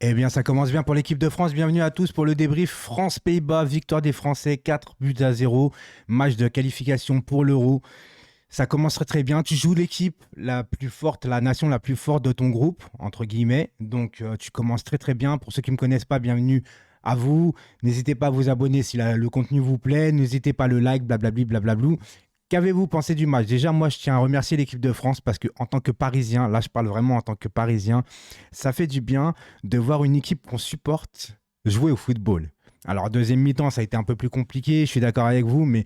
Eh bien, ça commence bien pour l'équipe de France. Bienvenue à tous pour le débrief France-Pays-Bas. Victoire des Français, 4-0. Match de qualification pour l'Euro. Ça commence très très bien. Tu joues l'équipe la plus forte, la nation la plus forte de ton groupe, entre guillemets. Donc, tu commences très très bien. Pour ceux qui ne me connaissent pas, bienvenue à vous. N'hésitez pas à vous abonner si le contenu vous plaît. N'hésitez pas à le like, blablabli, blablablou. Qu'avez-vous pensé du match? Déjà, moi, je tiens à remercier l'équipe de France parce que, en tant que Parisien, là, je parle vraiment en tant que Parisien, ça fait du bien de voir une équipe qu'on supporte jouer au football. Alors, deuxième mi-temps, ça a été un peu plus compliqué, je suis d'accord avec vous, mais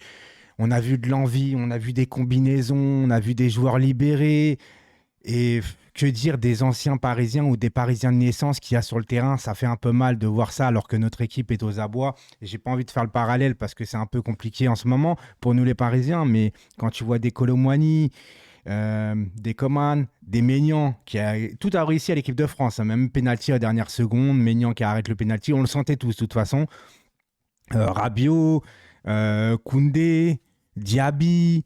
on a vu de l'envie, on a vu des combinaisons, on a vu des joueurs libérés. Et que dire des anciens Parisiens ou des Parisiens de naissance qu'il y a sur le terrain, ça fait un peu mal de voir ça alors que notre équipe est aux abois. Et j'ai pas envie de faire le parallèle parce que c'est un peu compliqué en ce moment pour nous les Parisiens, mais quand tu vois des Kolo Muani, des Coman, des Maignan, tout a réussi à l'équipe de France, hein, même penalty à la dernière seconde, Maignan qui arrête le penalty, on le sentait tous de toute façon. Rabiot, Koundé, Diaby.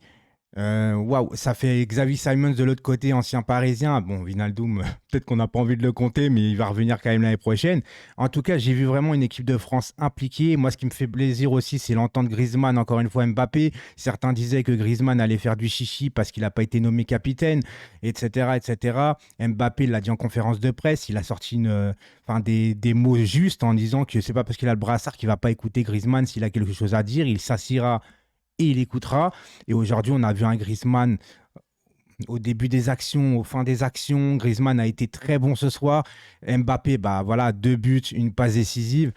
Waouh, ça fait Xavi Simons de l'autre côté, ancien parisien. Bon, Wijnaldum, peut-être qu'on n'a pas envie de le compter, mais il va revenir quand même l'année prochaine. En tout cas, j'ai vu vraiment une équipe de France impliquée. Moi, ce qui me fait plaisir aussi, c'est l'entente Griezmann, encore une fois Mbappé. Certains disaient que Griezmann allait faire du chichi parce qu'il n'a pas été nommé capitaine, etc., etc. Mbappé l'a dit en conférence de presse. Il a sorti des mots justes en disant que c'est pas parce qu'il a le brassard qu'il va pas écouter Griezmann s'il a quelque chose à dire. Il s'assira et il écoutera. Et aujourd'hui, on a vu un Griezmann au début des actions, au fin des actions. Griezmann a été très bon ce soir. Mbappé, bah voilà, 2 buts, une passe décisive.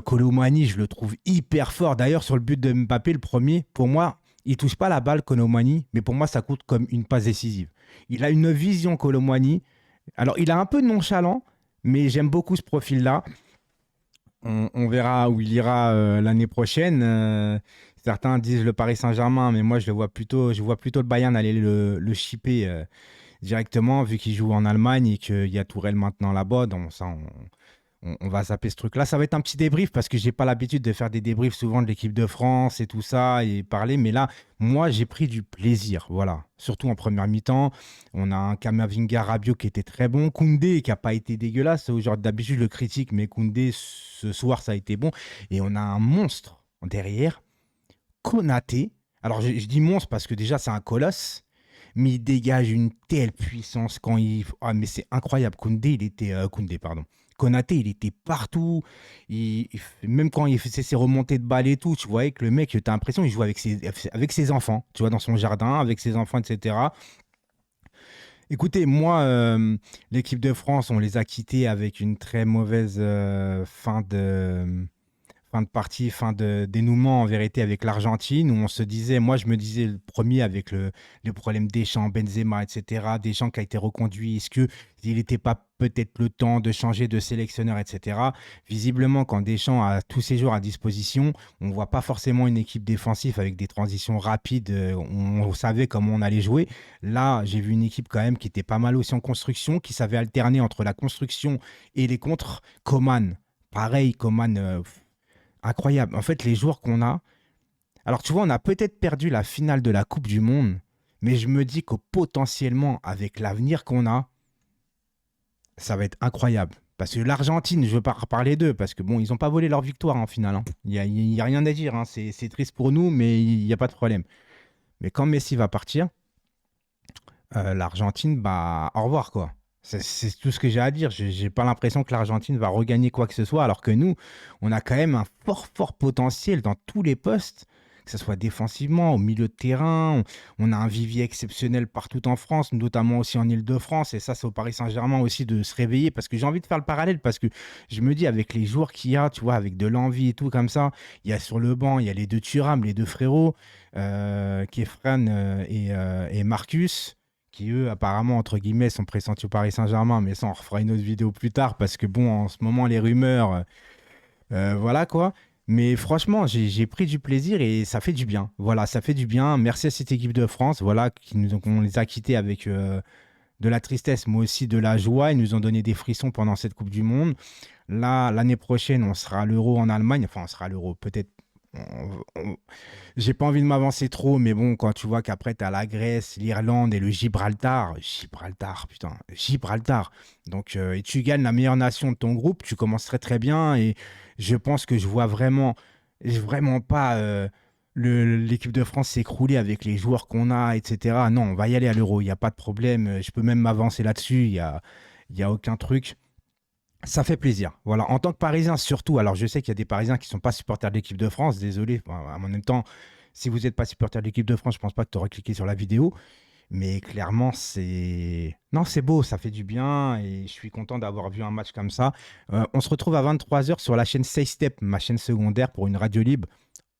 Kolo Muani, je le trouve hyper fort. D'ailleurs, sur le but de Mbappé, le premier, pour moi, il touche pas la balle, Kolo Muani, mais pour moi, ça compte comme une passe décisive. Il a une vision, Kolo Muani. Alors, il a un peu de nonchalant, mais j'aime beaucoup ce profil-là. On verra où il ira l'année prochaine. Certains disent le Paris Saint-Germain, mais moi je vois plutôt le Bayern aller le shipper directement, vu qu'il joue en Allemagne et qu'il y a Tourelle maintenant là-bas. Donc ça, on va zapper ce truc-là. Ça va être un petit débrief parce que j'ai pas l'habitude de faire des débriefs souvent de l'équipe de France et tout ça et parler. Mais là, moi, j'ai pris du plaisir. Voilà. Surtout en première mi-temps. On a un Kamavinga Rabiot qui était très bon. Koundé qui a pas été dégueulasse. Aujourd'hui, d'habitude, je le critique, mais Koundé, ce soir, ça a été bon. Et on a un monstre derrière, Konaté. Alors, je dis monstre parce que déjà, c'est un colosse. Mais il dégage une telle puissance quand il. Ah, mais c'est incroyable. Koundé, il était. Koundé, pardon. Konaté, il était partout. Même quand il faisait ses remontées de balles et tout, tu voyais que le mec, tu as l'impression qu'il joue avec ses enfants, tu vois, dans son jardin, avec ses enfants, etc. Écoutez, moi, l'équipe de France, on les a quittés avec une très mauvaise fin de partie, fin de dénouement en vérité avec l'Argentine, où on se disait, moi je me disais le premier avec les problèmes Deschamps, Benzema, etc., Deschamps qui a été reconduit, est-ce qu'il n'était pas peut-être le temps de changer de sélectionneur, etc. Visiblement, quand Deschamps a tous ses joueurs à disposition, on ne voit pas forcément une équipe défensive avec des transitions rapides, on savait comment on allait jouer. Là, j'ai vu une équipe quand même qui était pas mal aussi en construction, qui savait alterner entre la construction et les contres. Coman, pareil, Coman... incroyable. En fait, les joueurs qu'on a. Alors, tu vois, on a peut-être perdu la finale de la Coupe du Monde, mais je me dis que potentiellement, avec l'avenir qu'on a, ça va être incroyable. Parce que l'Argentine, je veux pas reparler d'eux, parce que bon, ils n'ont pas volé leur victoire en finale, hein. Il y a rien à dire, hein. C'est triste pour nous, mais il n'y a pas de problème. Mais quand Messi va partir, l'Argentine, bah, au revoir, quoi. C'est tout ce que j'ai à dire. J'ai pas l'impression que l'Argentine va regagner quoi que ce soit, alors que nous, on a quand même un fort, fort potentiel dans tous les postes, que ce soit défensivement, au milieu de terrain. On a un vivier exceptionnel partout en France, notamment aussi en Île-de-France. Et ça, c'est au Paris Saint-Germain aussi de se réveiller, parce que j'ai envie de faire le parallèle, parce que je me dis, avec les joueurs qu'il y a, tu vois, avec de l'envie et tout comme ça, il y a sur le banc, il y a les deux Thuram, les deux frérots, Kefren et Marcus qui eux apparemment entre guillemets sont pressentis au Paris Saint-Germain, mais ça on refera une autre vidéo plus tard parce que bon en ce moment les rumeurs, voilà quoi. Mais franchement j'ai pris du plaisir et ça fait du bien. Voilà, ça fait du bien. Merci à cette équipe de France, voilà, on les a quittés avec de la tristesse, mais aussi de la joie. Ils nous ont donné des frissons pendant cette Coupe du Monde. Là, l'année prochaine, on sera à l'Euro en Allemagne. Enfin, on sera à l'Euro peut-être on- J'ai pas envie de m'avancer trop, mais bon, quand tu vois qu'après, tu as la Grèce, l'Irlande et le Gibraltar. Gibraltar, putain, Gibraltar. Donc, et tu gagnes la meilleure nation de ton groupe, tu commences très très bien. Et je pense que je vois vraiment pas l'équipe de France s'écrouler avec les joueurs qu'on a, etc. Non, on va y aller à l'Euro, il n'y a pas de problème. Je peux même m'avancer là-dessus, il y a aucun truc. Ça fait plaisir. Voilà, en tant que Parisien surtout. Alors, je sais qu'il y a des Parisiens qui ne sont pas supporters de l'équipe de France. Désolé. Enfin, en même temps, si vous n'êtes pas supporter de l'équipe de France, je pense pas que tu aurais cliqué sur la vidéo. Mais clairement, c'est non, c'est beau, ça fait du bien et je suis content d'avoir vu un match comme ça. On se retrouve à 23 h sur la chaîne Say Step, ma chaîne secondaire pour une radio libre.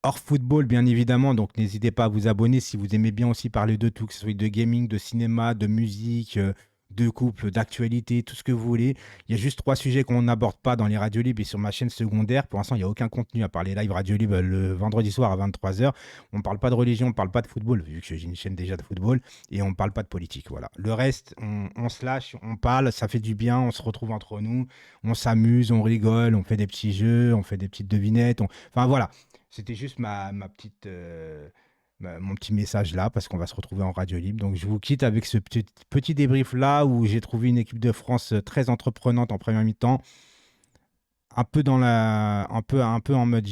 Hors football, bien évidemment, donc n'hésitez pas à vous abonner si vous aimez bien aussi parler de tout, que ce soit de gaming, de cinéma, de musique, de couple, d'actualité, tout ce que vous voulez. Il y a juste 3 sujets qu'on n'aborde pas dans les radios libres et sur ma chaîne secondaire. Pour l'instant, il n'y a aucun contenu à part les live radio libres le vendredi soir à 23 h. On ne parle pas de religion, on ne parle pas de football, vu que j'ai une chaîne déjà de football, et on ne parle pas de politique. Voilà. Le reste, on se lâche, on parle, ça fait du bien, on se retrouve entre nous, on s'amuse, on rigole, on fait des petits jeux, on fait des petites devinettes. Enfin voilà. C'était juste ma petite, mon petit message là, parce qu'on va se retrouver en radio libre. Donc je vous quitte avec ce petit débrief là où j'ai trouvé une équipe de France très entreprenante en première mi-temps, un peu en mode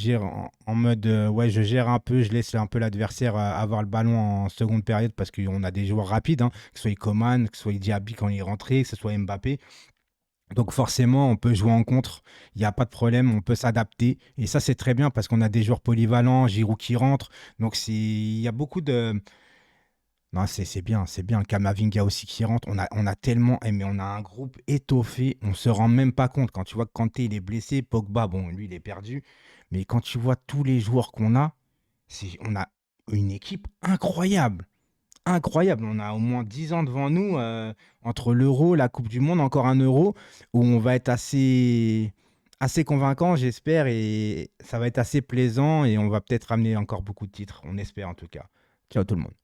en mode ouais, je gère un peu, je laisse un peu l'adversaire avoir le ballon en seconde période parce qu'on a des joueurs rapides, hein, que ce soit Coman, que ce soit Diaby quand il est rentré, que ce soit Mbappé. Donc forcément, on peut jouer en contre, il n'y a pas de problème, on peut s'adapter. Et ça, c'est très bien parce qu'on a des joueurs polyvalents, Giroud qui rentre. Donc il y a beaucoup de... Non, c'est bien, c'est bien. Kamavinga aussi qui rentre. On a tellement... mais on a un groupe étoffé, on se rend même pas compte. Quand tu vois que Kanté, il est blessé, Pogba, bon, lui, il est perdu. Mais quand tu vois tous les joueurs qu'on a, on a une équipe incroyable. Incroyable. On a au moins 10 ans devant nous, entre l'Euro, la Coupe du Monde, encore un Euro, où on va être assez convaincant, j'espère, et ça va être assez plaisant, et on va peut-être ramener encore beaucoup de titres. On espère en tout cas. Ciao tout le monde.